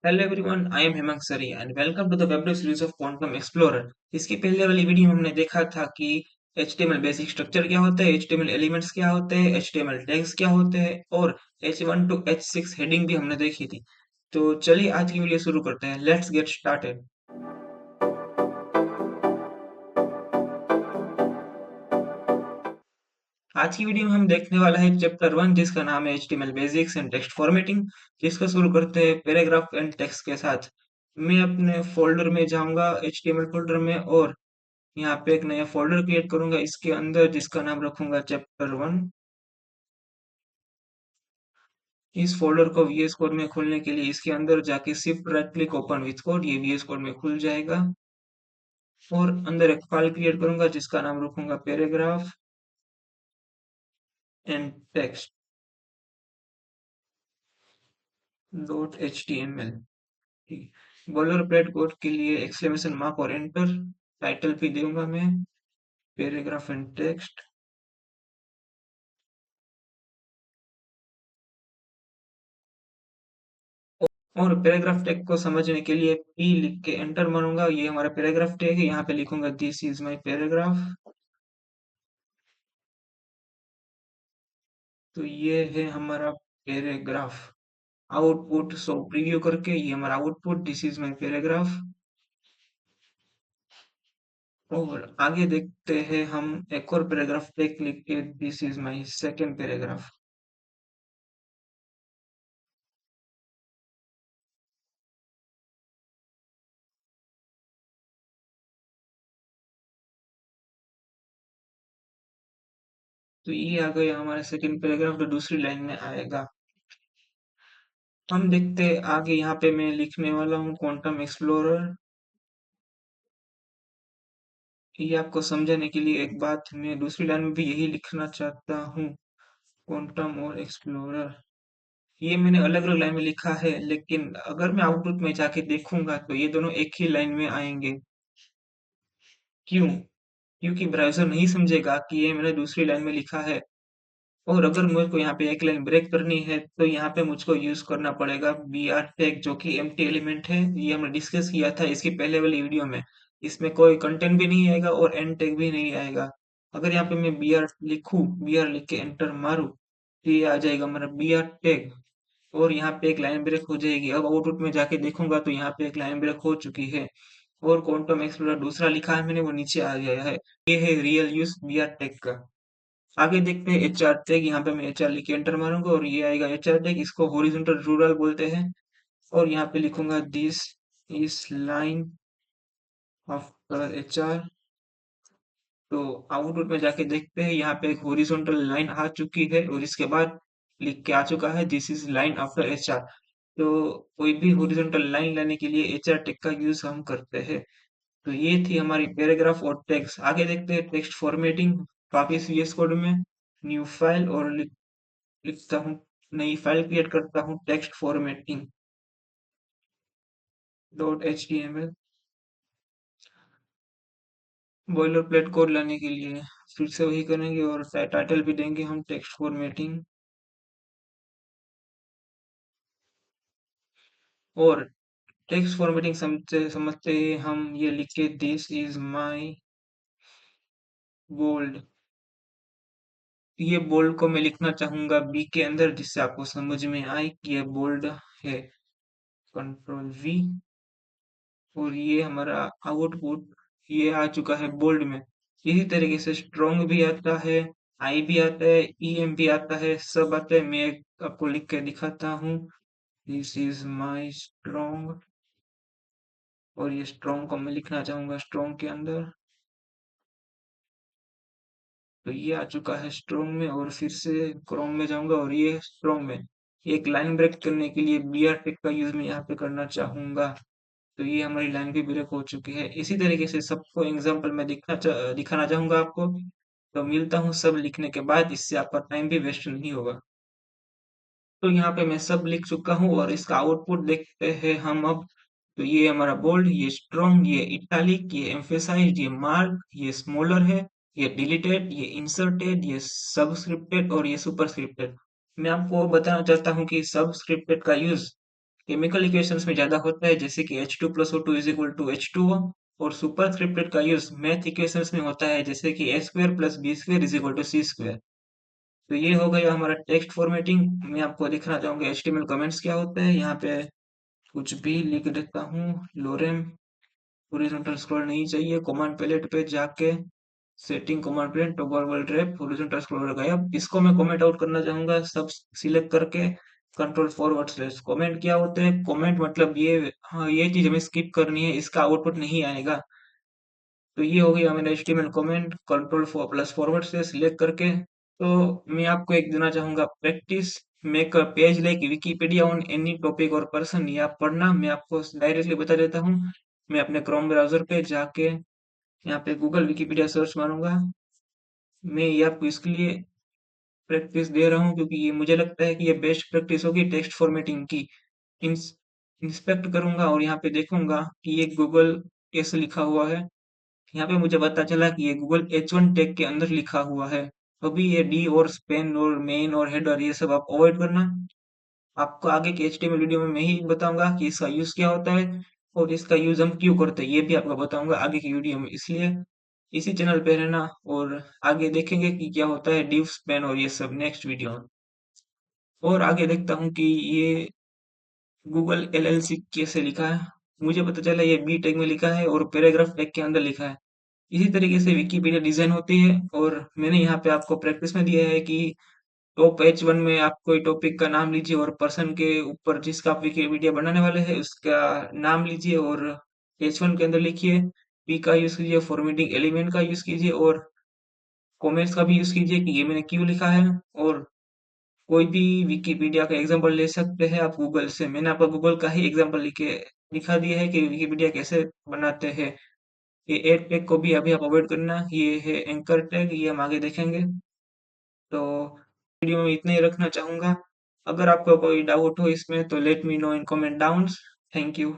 Hello everyone, I am Hemant सरी and welcome to the web series of quantum explorer. इसकी पहले वाली video में हमने देखा था कि HTML बेसिक स्ट्रक्चर क्या होता है, HTML एलिमेंट्स क्या होते हैं, HTML टैग्स क्या होते हैं और H1 टू H6 हेडिंग भी हमने देखी थी। तो चलिए आज की वीडियो शुरू करते हैं। Let's get started. आज की वीडियो में हम देखने वाला है चैप्टर 1 जिसका नाम है HTML basics and text formatting. जिसका शुरू करते हैं पैराग्राफ एंड टेक्स्ट के साथ। मैं अपने फोल्डर में जाऊंगा, HTML फोल्डर में, और यहाँ पे एक नया फोल्डर क्रिएट करूंगा इसके अंदर, जिसका नाम रखूंगा चैप्टर 1। इस फोल्डर को VS कोड में खोलने के लिए इसके अंदर जाके shift right click open with code, ये VS कोड में खुल जाएगा। और अंदर एक फाइल क्रिएट करूंगा जिसका नाम रखूंगा paragraph and text dot HTML। Bowler plate code के लिए एक्सक्लेमेशन मार्क और एंटर। टाइटल भी दूंगा मैं पैराग्राफ एंड टेक्स्ट। और पैराग्राफ टैग को समझने के लिए पी लिख के एंटर मारूंगा। ये हमारा पैराग्राफ टैग है। यहाँ पे लिखूंगा दिस इज माय पैराग्राफ। तो ये है हमारा पैराग्राफ आउटपुट। सो प्रीव्यू करके ये हमारा output, this is my paragraph. और आगे देखते हैं हम एक और पैराग्राफ टैग लिख के, this is my second paragraph. तो ये आ गया हमारा सेकंड पैराग्राफ जो दूसरी लाइन में आएगा। हम देखते हैं आगे। यहाँ पे मैं लिखने वाला हूँ क्वांटम एक्सप्लोरर। ये आपको समझाने के लिए एक बात, मैं दूसरी लाइन में भी यही लिखना चाहता हूँ, क्वांटम और एक्सप्लोरर। ये मैंने अलग अलग लाइन में लिखा है, लेकिन अगर मैं आउटपुट में जाके देखूंगा तो ये दोनों एक ही लाइन में आएंगे। क्यों? क्योंकि ब्राउज़र नहीं समझेगा कि ये मैंने दूसरी लाइन में लिखा है। और अगर मुझे को यहाँ पे एक लाइन ब्रेक करनी है तो यहाँ पे मुझको यूज करना पड़ेगा br टैग, जो कि एम्प्टी एलिमेंट है। ये हमने डिस्कस किया था इसकी पहले वाली वीडियो में। इसमें कोई कंटेंट भी नहीं आएगा और एंड टैग भी नहीं आएगा। अगर यहाँ पे मैं br लिखूं, br लिख के एंटर मारूं, तो ये आ जाएगा हमारा br टैग। और यहाँ पे एक लाइन ब्रेक हो जाएगी। अब आउटपुट में जाके देखूंगा तो यहाँ पे एक लाइन ब्रेक हो चुकी है। और क्वांटम एक्सप्लोरर दूसरा लिखा है मैंने, वो नीचे आ गया है। ये है रियल यूज br टैग का। आगे देखते हैं HR टैग। यहाँ पे मैं HR लिख के एंटर मारूंगा और ये आएगा HR टैग। इसको हॉरिजॉन्टल रूरल बोलते हैं। और यहाँ पे लिखूंगा this is line after HR। तो आउटपुट में जाके देखते हैं, यहाँ पे एक हॉरिजॉन्टल लाइन आ चुकी है और इसके बाद लिख के आ चुका है this is line after HR। तो कोई भी हॉरिजॉन्टल लाइन लाने के लिए HR टैग का यूज हम करते हैं। तो ये थी हमारी पैराग्राफ और टेक्स्ट। आगे देखते हैं टेक्स्ट फॉर्मेटिंग। वापिस VS कोड में न्यू फाइल और लिखता हूँ, नई फाइल क्रिएट करता हूँ, text formatting dot HTML। Boiler plate code लाने के लिए फिर से वही करेंगे और टाइटल भी देंगे हम टेक्स्ट फॉर्मेटिंग। और टेक्स्ट फॉर्मेटिंग समझते समझते ही हम ये लिख के दिस इज माई बोल्ड। ये बोल्ड को मैं लिखना चाहूंगा बी के अंदर, जिससे आपको समझ में आए कि ये बोल्ड है। Control V। और ये हमारा आउटपुट ये आ चुका है बोल्ड में। इसी तरीके से स्ट्रोंग भी आता है, आई भी आता है, EM भी आता है, सब आता है। मैं आपको लिख के दिखाता हूँ, दिस इज माई स्ट्रोंग। और ये स्ट्रोंग को मैं लिखना चाहूंगा स्ट्रोंग के अंदर। तो ये आ चुका है स्ट्रोंग में। और फिर से क्रोम में जाऊंगा और ये स्ट्रोंग में। एक लाइन ब्रेक करने के लिए br टेक का यूज मैं यहाँ पे करना चाहूंगा। तो ये हमारी लाइन भी ब्रेक हो चुकी है। इसी तरीके से सबको एग्जांपल में दिखाना चाहूंगा आपको। तो मिलता हूँ सब लिखने के बाद, इससे आपका टाइम भी वेस्ट नहीं होगा। तो यहाँ पे मैं सब लिख चुका हूँ और इसका आउटपुट देखते हैं हम अब। तो ये हमारा बोल्ड, ये स्ट्रॉन्ग, ये इटालिक, ये एम्फेसाइज्ड, ये मार्क, ये स्मॉलर है, ये डिलीटेड, ये इंसर्टेड, ये सबस्क्रिप्टेड और ये सुपरस्क्रिप्टेड। मैं आपको बताना चाहता हूँ कि सबस्क्रिप्टेड का यूज केमिकल इक्वेशंस में ज़्यादा होता है, जैसे कि H2 + O2 = H2O, और सुपरस्क्रिप्टेड का यूज़ मैथ इक्वेशंस में होता है, जैसे कि A² + B² = C²। तो ये हो गया हमारा टेक्स्ट फॉर्मेटिंग। मैं आपको दिखाना चाहूँगा HTML कमेंट्स क्या होते हैं। यहाँ पे कुछ भी लिख देता हूँ, लोरेम। हॉरिजॉन्टल स्क्रॉल नहीं चाहिए। कमांड पैलेट पे जाके setting, command palette, toggle word wrap, horizontal scroller गायब। इसको मैं कमेंट आउट करना चाहूंगा, सब सिलेक्ट करके कंट्रोल// कमेंट क्या होते हैं? कमेंट मतलब ये, हाँ, ये चीज हमें स्किप करनी है, इसका आउटपुट नहीं आएगा। तो ये हो गया मेरा HTML कमेंट, कंट्रोल+/ सिलेक्ट करके। तो मैं आपको एक देना चाहूंगा practice. Make a page like Wikipedia on any topic और पर्सन। ये आप पढ़ना, मैं आपको डायरेक्टली बता देता हूँ। मैं अपने क्रोम ब्राउजर पे जाके यहाँ पे गूगल विकिपीडिया सर्च मारूंगा। मैं ये आपको इसके लिए प्रैक्टिस दे रहा हूँ क्योंकि ये मुझे लगता है कि ये बेस्ट प्रैक्टिस होगी टेक्स्ट फॉर्मेटिंग की। इंस इंस्पेक्ट करूंगा और यहाँ पे देखूंगा कि ये गूगल कैसे लिखा हुआ है। यहाँ पे मुझे पता चला कि ये गूगल H1 टैग के अंदर लिखा हुआ है। अभी ये डी और स्पेन और मेन और हेडर ये सब आप अवॉइड करना। आपको आगे के HTML वीडियो में मैं ही बताऊंगा कि इसका यूज क्या होता है और इसका यूज हम क्यों करते हैं, ये भी आपको बताऊंगा आगे की वीडियो में। इसलिए इसी चैनल पे रहना और आगे देखेंगे कि क्या होता है डिव स्पैन और ये सब नेक्स्ट वीडियो में। और आगे देखता हूँ कि ये गूगल LLC कैसे लिखा है। मुझे पता चला ये बी टैग में लिखा है और पैराग्राफ टैग के अंदर लिखा है। इसी तरीके से विकिपीडिया डिजाइन होती है। और मैंने यहाँ पे आपको प्रैक्टिस में दिया है कि टॉप H1 में आप कोई टॉपिक का नाम लीजिए और पर्सन के ऊपर जिसका आप विकिपीडिया बनाने वाले हैं उसका नाम लीजिए और H1 के अंदर लिखिए। पी का यूज कीजिए, फॉर्मेटिंग एलिमेंट का यूज कीजिए और कॉमेंट्स का भी यूज कीजिए कि ये मैंने क्यों लिखा है। और कोई भी विकिपीडिया का एग्जांपल ले सकते हैं आप गूगल से। मैंने आपको गूगल का ही एग्जांपल लिखे दिखा दिया है कि विकिपीडिया कैसे बनाते हैं। ये एड टैग को भी अभी आप अवॉइड करना। ये है एंकर टैग, ये हम आगे देखेंगे। तो वीडियो में इतना ही रखना चाहूंगा। अगर आपको कोई डाउट हो इसमें तो let me know in comment down. Thank you.